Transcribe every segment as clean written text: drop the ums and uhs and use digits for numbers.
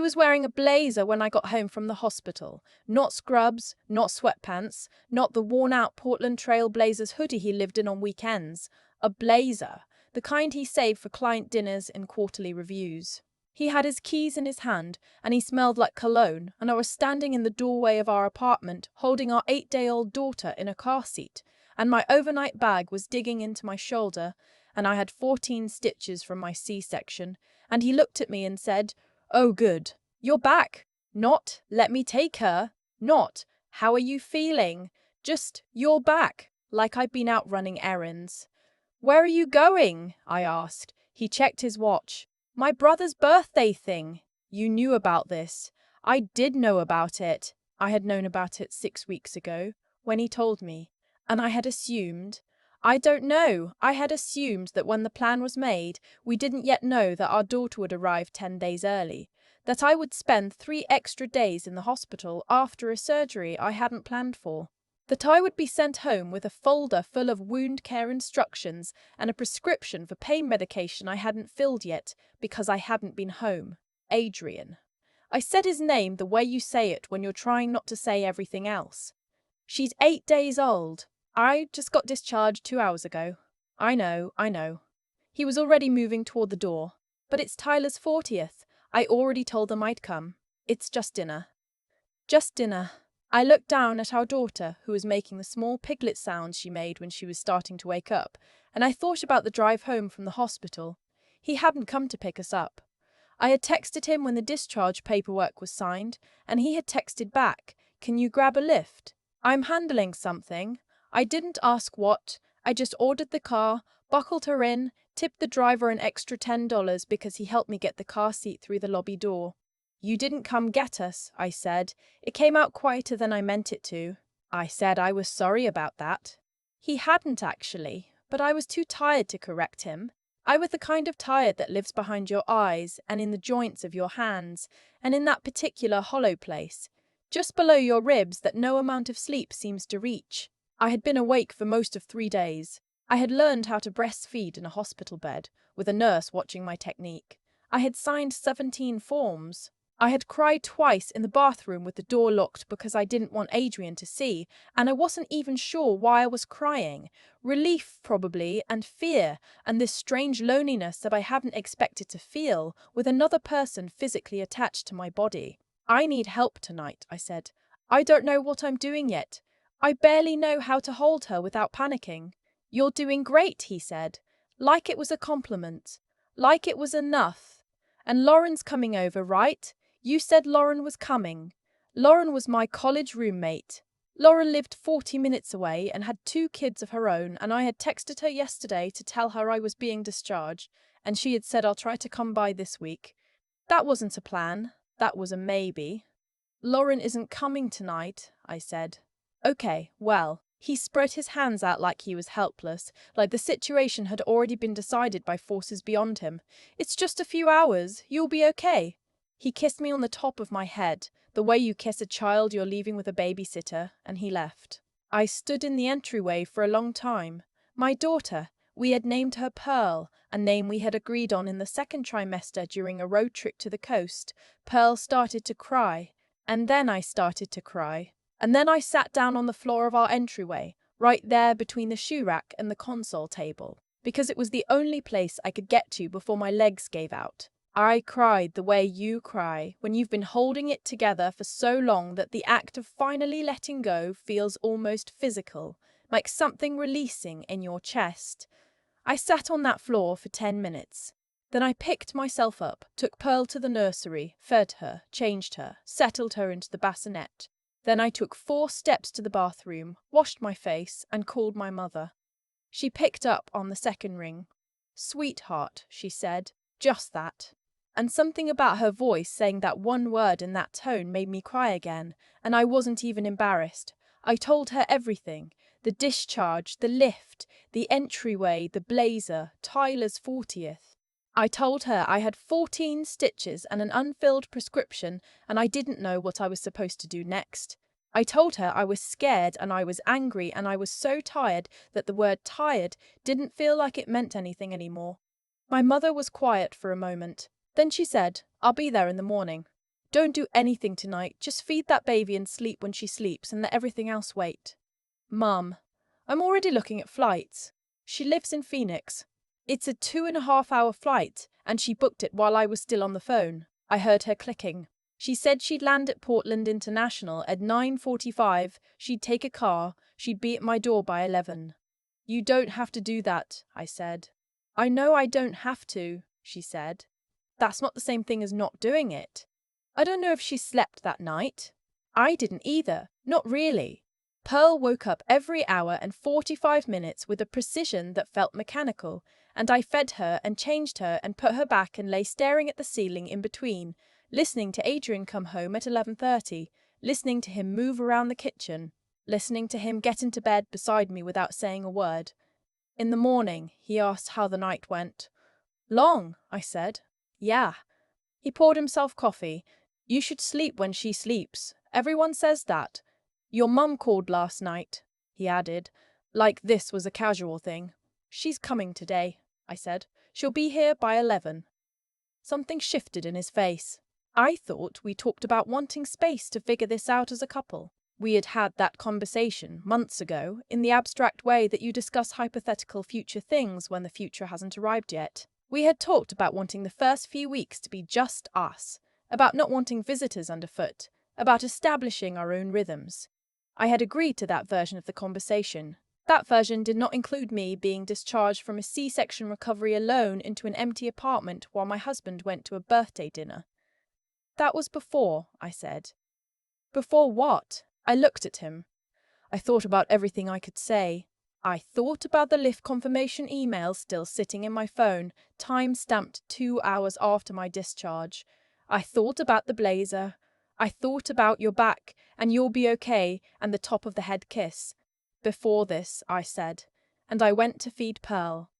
was wearing a blazer when I got home from the hospital. Not scrubs, not sweatpants, not the worn-out Portland Trail Blazers hoodie he lived in on weekends. A blazer, the kind he saved for client dinners and quarterly reviews. He had his keys in his hand, and he smelled like cologne, and I was standing in the doorway of our apartment, holding our 8-day-old daughter in a car seat, and my overnight bag was digging into my shoulder, and I had 14 stitches from my C-section, and he looked at me and said, "Oh, good. You're back. Not, let me take her. Not, how are you feeling? Just, you're back." Like I'd been out running errands. "Where are you going?" I asked. He checked his watch. "My brother's birthday thing." "You knew about this." I did know about it. I had known about it 6 weeks ago, when he told me. And I had assumed. I don't know. I had assumed that when the plan was made, we didn't yet know that our daughter would arrive 10 days early. That I would spend 3 extra days in the hospital after a surgery I hadn't planned for. That I would be sent home with a folder full of wound care instructions and a prescription for pain medication I hadn't filled yet because I hadn't been home. Adrian. I said his name the way you say it when you're trying not to say everything else. "She's 8 days old. I just got discharged 2 hours ago." I know. He was already moving toward the door. "But it's Tyler's 40th. I already told them I'd come. It's just dinner." Just dinner. I looked down at our daughter, who was making the small piglet sounds she made when she was starting to wake up, and I thought about the drive home from the hospital. He hadn't come to pick us up. I had texted him when the discharge paperwork was signed, and he had texted back, "Can you grab a lift? I'm handling something." I didn't ask what. I just ordered the car, buckled her in, tipped the driver an extra $10 because he helped me get the car seat through the lobby door. "You didn't come get us," I said. It came out quieter than I meant it to. I said I was sorry about that. He hadn't actually, but I was too tired to correct him. I was the kind of tired that lives behind your eyes and in the joints of your hands, and in that particular hollow place, just below your ribs that no amount of sleep seems to reach. I had been awake for most of 3 days. I had learned how to breastfeed in a hospital bed, with a nurse watching my technique. I had signed 17 forms. I had cried twice in the bathroom with the door locked because I didn't want Adrian to see, and I wasn't even sure why I was crying. Relief, probably, and fear, and this strange loneliness that I hadn't expected to feel, with another person physically attached to my body. "I need help tonight," I said. "I don't know what I'm doing yet. I barely know how to hold her without panicking." "You're doing great," he said. Like it was a compliment. Like it was enough. "And Lauren's coming over, right? You said Lauren was coming." Lauren was my college roommate. Lauren lived 40 minutes away and had 2 kids of her own, and I had texted her yesterday to tell her I was being discharged, and she had said I'll try to come by this week. That wasn't a plan. That was a maybe. "Lauren isn't coming tonight," I said. "Okay, well." He spread his hands out like he was helpless, like the situation had already been decided by forces beyond him. "It's just a few hours. You'll be okay." He kissed me on the top of my head, the way you kiss a child you're leaving with a babysitter, and he left. I stood in the entryway for a long time. My daughter, we had named her Pearl, a name we had agreed on in the 2nd trimester during a road trip to the coast. Pearl started to cry, and then I started to cry. And then I sat down on the floor of our entryway, right there between the shoe rack and the console table, because it was the only place I could get to before my legs gave out. I cried the way you cry when you've been holding it together for so long that the act of finally letting go feels almost physical, like something releasing in your chest. I sat on that floor for 10 minutes. Then I picked myself up, took Pearl to the nursery, fed her, changed her, settled her into the bassinet. Then I took 4 steps to the bathroom, washed my face, and called my mother. She picked up on the 2nd ring. "Sweetheart," she said, just that. And something about her voice saying that one word in that tone made me cry again, and I wasn't even embarrassed. I told her everything. The discharge, the lift, the entryway, the blazer, Tyler's 40th. I told her I had 14 stitches and an unfilled prescription, and I didn't know what I was supposed to do next. I told her I was scared and I was angry and I was so tired that the word tired didn't feel like it meant anything anymore. My mother was quiet for a moment. Then she said, "I'll be there in the morning." Don't do anything tonight. Just feed that baby and sleep when she sleeps and let everything else wait. Mum, I'm already looking at flights. She lives in Phoenix. It's a 2.5-hour flight, and she booked it while I was still on the phone. I heard her clicking. She said she'd land at Portland International at 9:45, she'd take a car, she'd be at my door by 11. You don't have to do that, I said. I know I don't have to, she said. That's not the same thing as not doing it. I don't know if she slept that night. I didn't either, not really. Pearl woke up every hour and 45 minutes with a precision that felt mechanical, and I fed her and changed her and put her back and lay staring at the ceiling in between, listening to Adrian come home at 11:30, listening to him move around the kitchen, listening to him get into bed beside me without saying a word. In the morning, he asked how the night went. Long, I said. Yeah. He poured himself coffee. You should sleep when she sleeps. Everyone says that. Your mum called last night, he added, like this was a casual thing. She's coming today, I said. She'll be here by 11. Something shifted in his face. I thought we talked about wanting space to figure this out as a couple. We had had that conversation months ago, in the abstract way that you discuss hypothetical future things when the future hasn't arrived yet. We had talked about wanting the first few weeks to be just us, about not wanting visitors underfoot, about establishing our own rhythms. I had agreed to that version of the conversation. That version did not include me being discharged from a C-section recovery alone into an empty apartment while my husband went to a birthday dinner. That was before, I said. Before what? I looked at him. I thought about everything I could say. I thought about the lift confirmation email still sitting in my phone, time-stamped 2 hours after my discharge. I thought about the blazer. I thought about your back, and you'll be okay, and the top of the head kiss. Before this, I said, and I went to feed Pearl.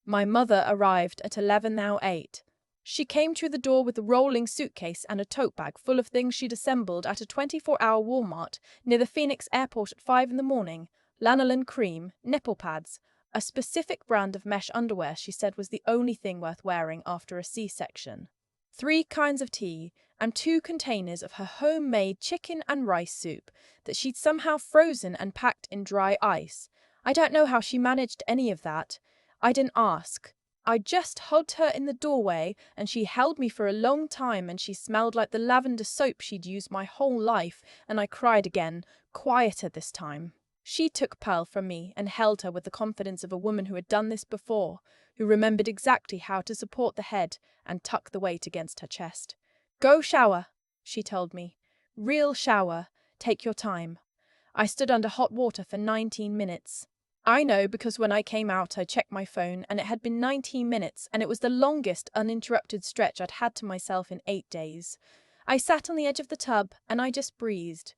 My mother arrived at 11:08. She came through the door with a rolling suitcase and a tote bag full of things she'd assembled at a 24-hour Walmart near the Phoenix airport at 5 in the morning, lanolin cream, nipple pads, a specific brand of mesh underwear she said was the only thing worth wearing after a C-section, 3 kinds of tea, and 2 containers of her homemade chicken and rice soup that she'd somehow frozen and packed in dry ice. I don't know how she managed any of that. I didn't ask. I just hugged her in the doorway, and she held me for a long time, and she smelled like the lavender soap she'd used my whole life, and I cried again, quieter this time. She took Pearl from me and held her with the confidence of a woman who had done this before, who remembered exactly how to support the head and tuck the weight against her chest. Go shower, she told me. Real shower. Take your time. I stood under hot water for 19 minutes. I know because when I came out I checked my phone and it had been 19 minutes and it was the longest uninterrupted stretch I'd had to myself in 8 days. I sat on the edge of the tub and I just breathed.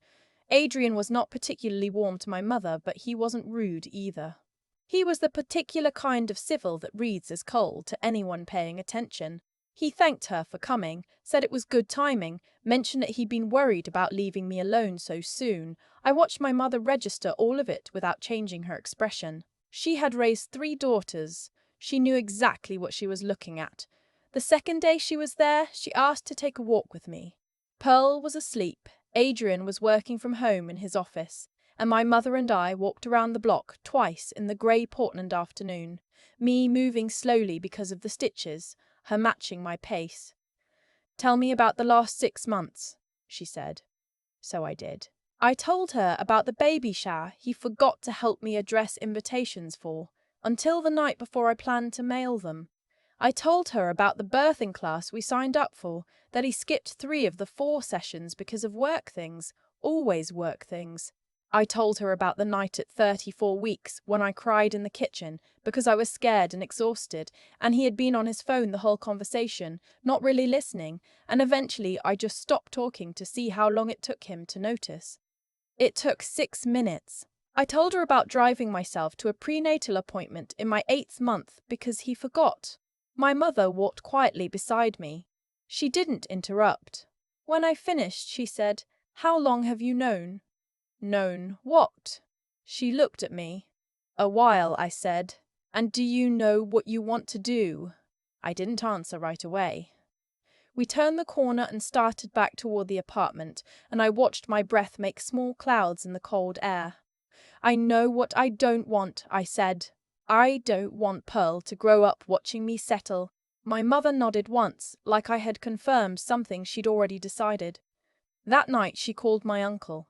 Adrian was not particularly warm to my mother, but he wasn't rude either. He was the particular kind of civil that reads as cold to anyone paying attention. He thanked her for coming, said it was good timing, mentioned that he'd been worried about leaving me alone so soon. I watched my mother register all of it without changing her expression. She had raised 3 daughters. She knew exactly what she was looking at. The second day she was there, she asked to take a walk with me. Pearl was asleep. Adrian was working from home in his office, and my mother and I walked around the block twice in the grey Portland afternoon, me moving slowly because of the stitches, her matching my pace. Tell me about the last 6 months, she said. So I did. I told her about the baby shower he forgot to help me address invitations for, until the night before I planned to mail them. I told her about the birthing class we signed up for, that he skipped 3 of the 4 sessions because of work things, always work things. I told her about the night at 34 weeks when I cried in the kitchen because I was scared and exhausted, and he had been on his phone the whole conversation, not really listening, and eventually I just stopped talking to see how long it took him to notice. It took 6 minutes. I told her about driving myself to a prenatal appointment in my 8th month because he forgot. My mother walked quietly beside me. She didn't interrupt. When I finished, she said, "How long have you known?" Known what? She looked at me. A while, I said. And do you know what you want to do? I didn't answer right away. We turned the corner and started back toward the apartment, and I watched my breath make small clouds in the cold air. I know what I don't want, I said. I don't want Pearl to grow up watching me settle. My mother nodded once, like I had confirmed something she'd already decided. That night she called my uncle.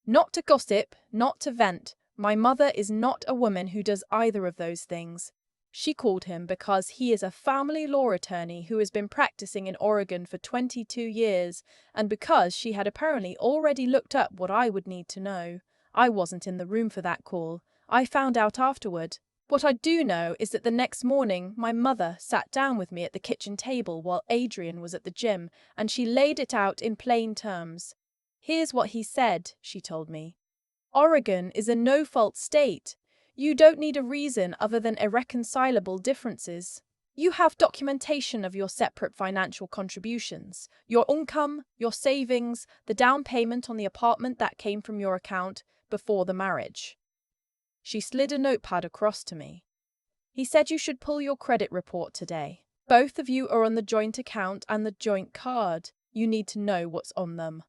Not to gossip, not to vent. My mother is not a woman who does either of those things. She called him because he is a family law attorney who has been practicing in Oregon for 22 years, and because she had apparently already looked up what I would need to know. I wasn't in the room for that call. I found out afterward. What I do know is that the next morning my mother sat down with me at the kitchen table while Adrian was at the gym, and she laid it out in plain terms. Here's what he said, she told me. Oregon is a no-fault state. You don't need a reason other than irreconcilable differences. You have documentation of your separate financial contributions, your income, your savings, the down payment on the apartment that came from your account before the marriage. She slid a notepad across to me. He said you should pull your credit report today. Both of you are on the joint account and the joint card. You need to know what's on them.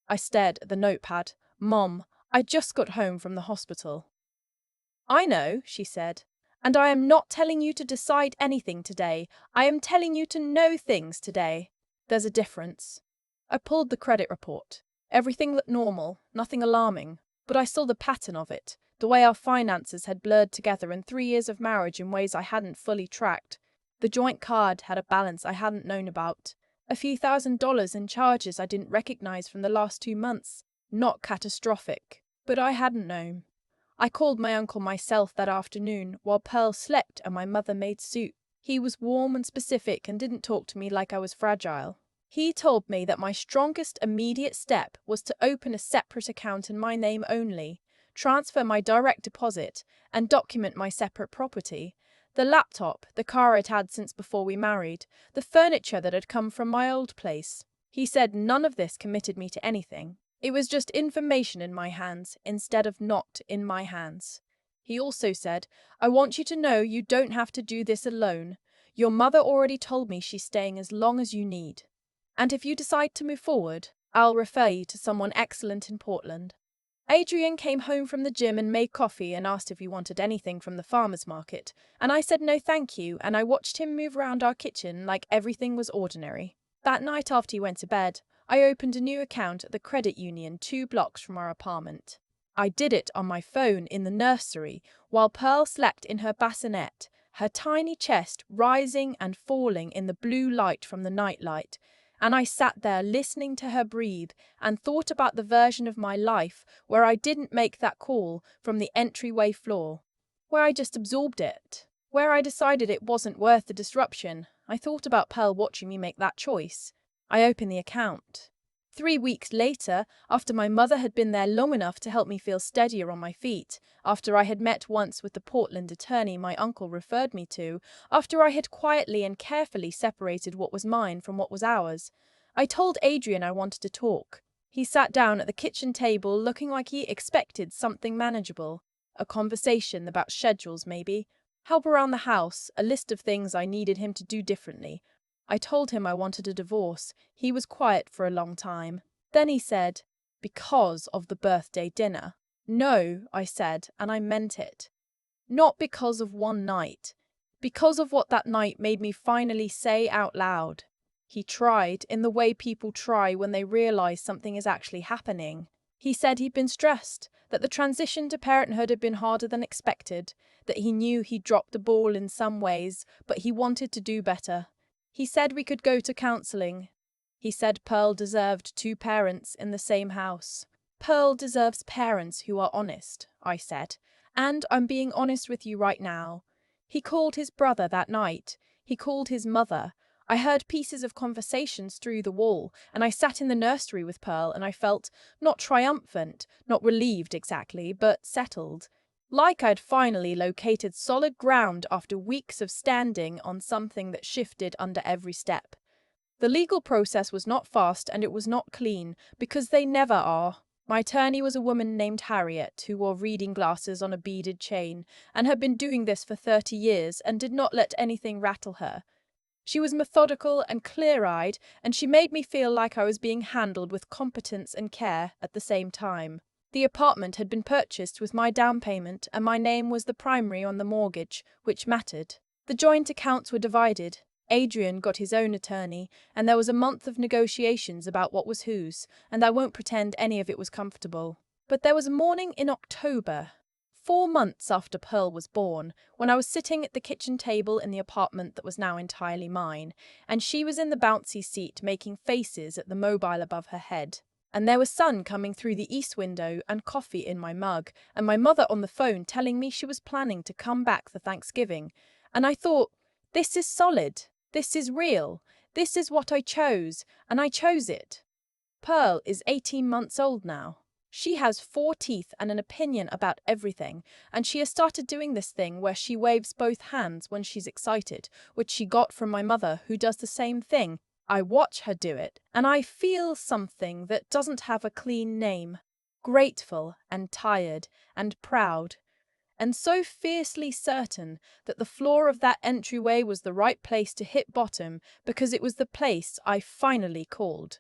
I stared at the notepad. Mom, I just got home from the hospital. I know, she said, and I am not telling you to decide anything today. I am telling you to know things today. There's a difference. I pulled the credit report. Everything looked normal, nothing alarming, but I saw the pattern of it, the way our finances had blurred together in 3 years of marriage in ways I hadn't fully tracked. The joint card had a balance I hadn't known about. A few $1,000s in charges I didn't recognize from the last 2 months. Not catastrophic, but I hadn't known. I called my uncle myself that afternoon while Pearl slept and my mother made soup. He was warm and specific and didn't talk to me like I was fragile. He told me that my strongest immediate step was to open a separate account in my name only, transfer my direct deposit, and document my separate property. The laptop, the car I'd had since before we married, the furniture that had come from my old place. He said none of this committed me to anything. It was just information in my hands instead of not in my hands. He also said, I want you to know you don't have to do this alone. Your mother already told me she's staying as long as you need. And if you decide to move forward, I'll refer you to someone excellent in Portland. Adrian came home from the gym and made coffee and asked if we wanted anything from the farmer's market, and I said no thank you, and I watched him move around our kitchen like everything was ordinary. That night after he went to bed, I opened a new account at the credit union 2 blocks from our apartment. I did it on my phone in the nursery while Pearl slept in her bassinet, her tiny chest rising and falling in the blue light from the nightlight, and I sat there listening to her breathe and thought about the version of my life where I didn't make that call from the entryway floor, where I just absorbed it, where I decided it wasn't worth the disruption. I thought about Pearl watching me make that choice. I opened the account. 3 weeks later, after my mother had been there long enough to help me feel steadier on my feet, after I had met once with the Portland attorney my uncle referred me to, after I had quietly and carefully separated what was mine from what was ours, I told Adrian I wanted to talk. He sat down at the kitchen table looking like he expected something manageable. A conversation about schedules, maybe. Help around the house, a list of things I needed him to do differently. I told him I wanted a divorce. He was quiet for a long time. Then he said, because of the birthday dinner. No, I said, and I meant it. Not because of one night. Because of what that night made me finally say out loud. He tried, in the way people try when they realize something is actually happening. He said he'd been stressed, that the transition to parenthood had been harder than expected, that he knew he'd dropped the ball in some ways, but he wanted to do better. He said we could go to counseling. He said Pearl deserved 2 parents in the same house. Pearl deserves parents who are honest, I said, and I'm being honest with you right now. He called his brother that night. He called his mother. I heard pieces of conversations through the wall, and I sat in the nursery with Pearl, and I felt not triumphant, not relieved exactly, but settled. Like I'd finally located solid ground after weeks of standing on something that shifted under every step. The legal process was not fast and it was not clean, because they never are. My attorney was a woman named Harriet, who wore reading glasses on a beaded chain, and had been doing this for 30 years and did not let anything rattle her. She was methodical and clear-eyed, and she made me feel like I was being handled with competence and care at the same time. The apartment had been purchased with my down payment, and my name was the primary on the mortgage, which mattered. The joint accounts were divided. Adrian got his own attorney, and there was a month of negotiations about what was whose, and I won't pretend any of it was comfortable. But there was a morning in October, 4 months after Pearl was born, when I was sitting at the kitchen table in the apartment that was now entirely mine, and she was in the bouncy seat making faces at the mobile above her head. And there was sun coming through the east window and coffee in my mug, and my mother on the phone telling me she was planning to come back for Thanksgiving. And I thought, this is solid. This is real. This is what I chose, and I chose it. Pearl is 18 months old now. She has 4 teeth and an opinion about everything, and she has started doing this thing where she waves both hands when she's excited, which she got from my mother, who does the same thing. I watch her do it, and I feel something that doesn't have a clean name. Grateful and tired and proud, and so fiercely certain that the floor of that entryway was the right place to hit bottom because it was the place I finally called.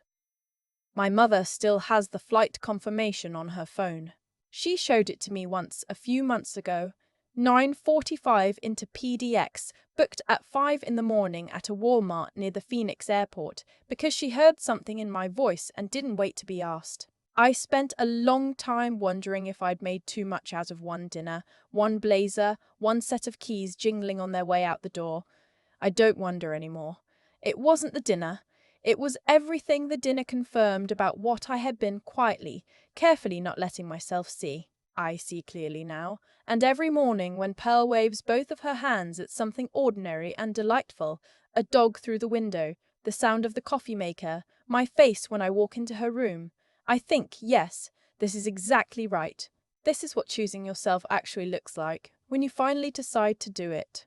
My mother still has the flight confirmation on her phone. She showed it to me once a few months ago. 9:45 into PDX, booked at 5 in the morning at a Walmart near the Phoenix airport, because she heard something in my voice and didn't wait to be asked. I spent a long time wondering if I'd made too much out of one dinner, one blazer, one set of keys jingling on their way out the door. I don't wonder anymore. It wasn't the dinner. It was everything the dinner confirmed about what I had been quietly, carefully not letting myself see. I see clearly now, and every morning when Pearl waves both of her hands at something ordinary and delightful, a dog through the window, the sound of the coffee maker, my face when I walk into her room, I think, yes, this is exactly right. This is what choosing yourself actually looks like, when you finally decide to do it.